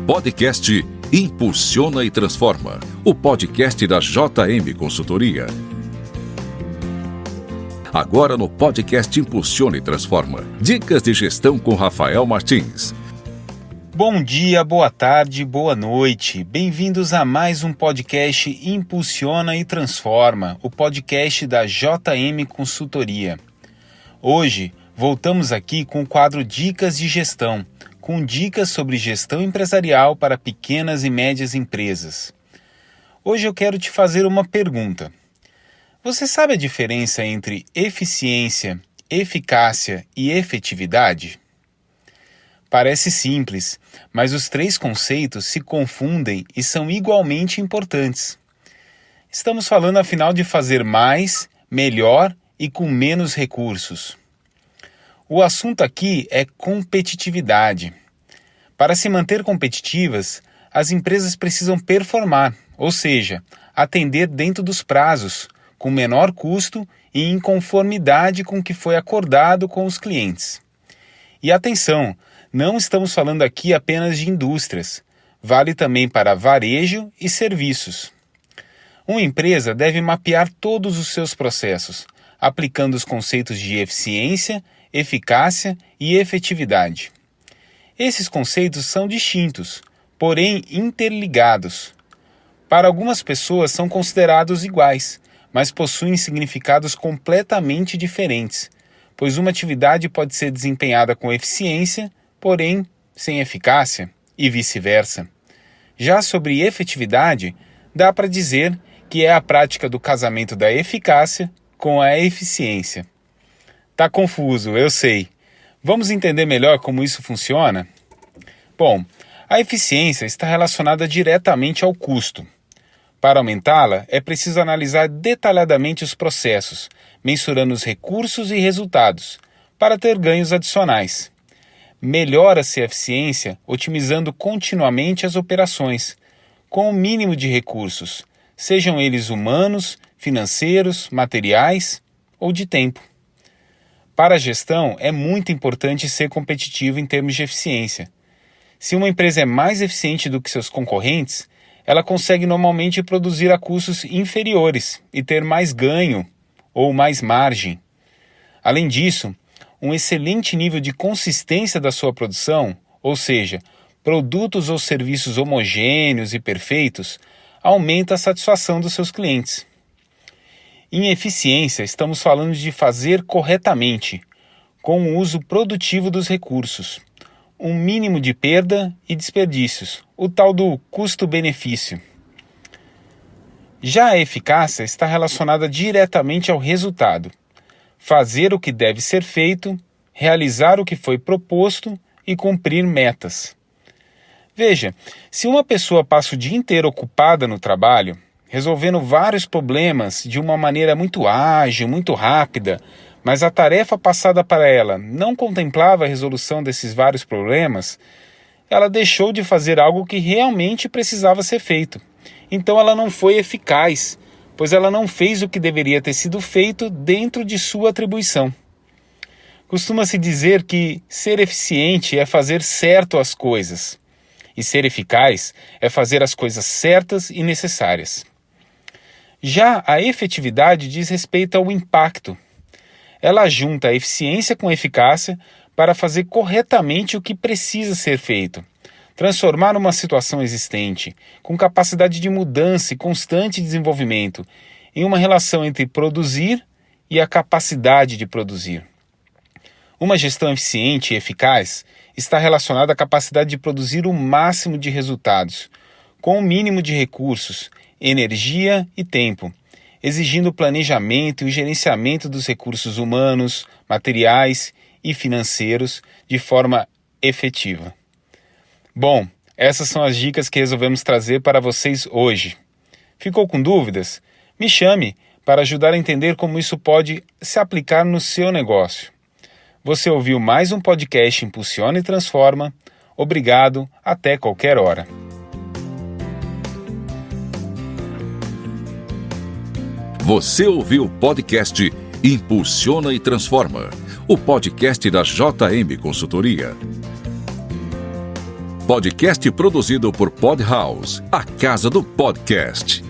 Podcast Impulsiona e Transforma, o podcast da JM Consultoria. Agora no podcast Impulsiona e Transforma, dicas de gestão com Rafael Martins. Bom dia, boa tarde, boa noite. Bem-vindos a mais um podcast Impulsiona e Transforma, o podcast da JM Consultoria. Hoje, voltamos aqui com o quadro Dicas de Gestão, com dicas sobre gestão empresarial para pequenas e médias empresas. Hoje eu quero te fazer uma pergunta. Você sabe a diferença entre eficiência, eficácia e efetividade? Parece simples, mas os três conceitos se confundem e são igualmente importantes. Estamos falando afinal de fazer mais, melhor e com menos recursos. O assunto aqui é competitividade. Para se manter competitivas, as empresas precisam performar, ou seja, atender dentro dos prazos, com menor custo e em conformidade com o que foi acordado com os clientes. E atenção, não estamos falando aqui apenas de indústrias, vale também para varejo e serviços. Uma empresa deve mapear todos os seus processos, aplicando os conceitos de eficiência, eficácia e efetividade. Esses conceitos são distintos, porém interligados. Para algumas pessoas são considerados iguais, mas possuem significados completamente diferentes, pois uma atividade pode ser desempenhada com eficiência, porém sem eficácia, e vice-versa. Já sobre efetividade, dá para dizer que é a prática do casamento da eficácia com a eficiência. Tá confuso, eu sei. Vamos entender melhor como isso funciona? Bom, a eficiência está relacionada diretamente ao custo. Para aumentá-la, é preciso analisar detalhadamente os processos, mensurando os recursos e resultados, para ter ganhos adicionais. Melhora-se a eficiência otimizando continuamente as operações, com o mínimo de recursos, sejam eles humanos, financeiros, materiais ou de tempo. Para a gestão, é muito importante ser competitivo em termos de eficiência. Se uma empresa é mais eficiente do que seus concorrentes, ela consegue normalmente produzir a custos inferiores e ter mais ganho ou mais margem. Além disso, um excelente nível de consistência da sua produção, ou seja, produtos ou serviços homogêneos e perfeitos, aumenta a satisfação dos seus clientes. Em eficiência, estamos falando de fazer corretamente, com o uso produtivo dos recursos, um mínimo de perda e desperdícios, o tal do custo-benefício. Já a eficácia está relacionada diretamente ao resultado, fazer o que deve ser feito, realizar o que foi proposto e cumprir metas. Veja, se uma pessoa passa o dia inteiro ocupada no trabalho, resolvendo vários problemas de uma maneira muito ágil, muito rápida, mas a tarefa passada para ela não contemplava a resolução desses vários problemas, ela deixou de fazer algo que realmente precisava ser feito. Então ela não foi eficaz, pois ela não fez o que deveria ter sido feito dentro de sua atribuição. Costuma-se dizer que ser eficiente é fazer certo as coisas, e ser eficaz é fazer as coisas certas e necessárias. Já a efetividade diz respeito ao impacto. Ela junta a eficiência com a eficácia para fazer corretamente o que precisa ser feito, transformar uma situação existente, com capacidade de mudança e constante desenvolvimento, em uma relação entre produzir e a capacidade de produzir. Uma gestão eficiente e eficaz está relacionada à capacidade de produzir o máximo de resultados, com o mínimo de recursos, energia e tempo, exigindo o planejamento e o gerenciamento dos recursos humanos, materiais e financeiros de forma efetiva. Bom, essas são as dicas que resolvemos trazer para vocês hoje. Ficou com dúvidas? Me chame para ajudar a entender como isso pode se aplicar no seu negócio. Você ouviu mais um podcast Impulsiona e Transforma. Obrigado, até qualquer hora. Você ouviu o podcast Impulsiona e Transforma, o podcast da JM Consultoria. podcast produzido por Pod House, a casa do podcast.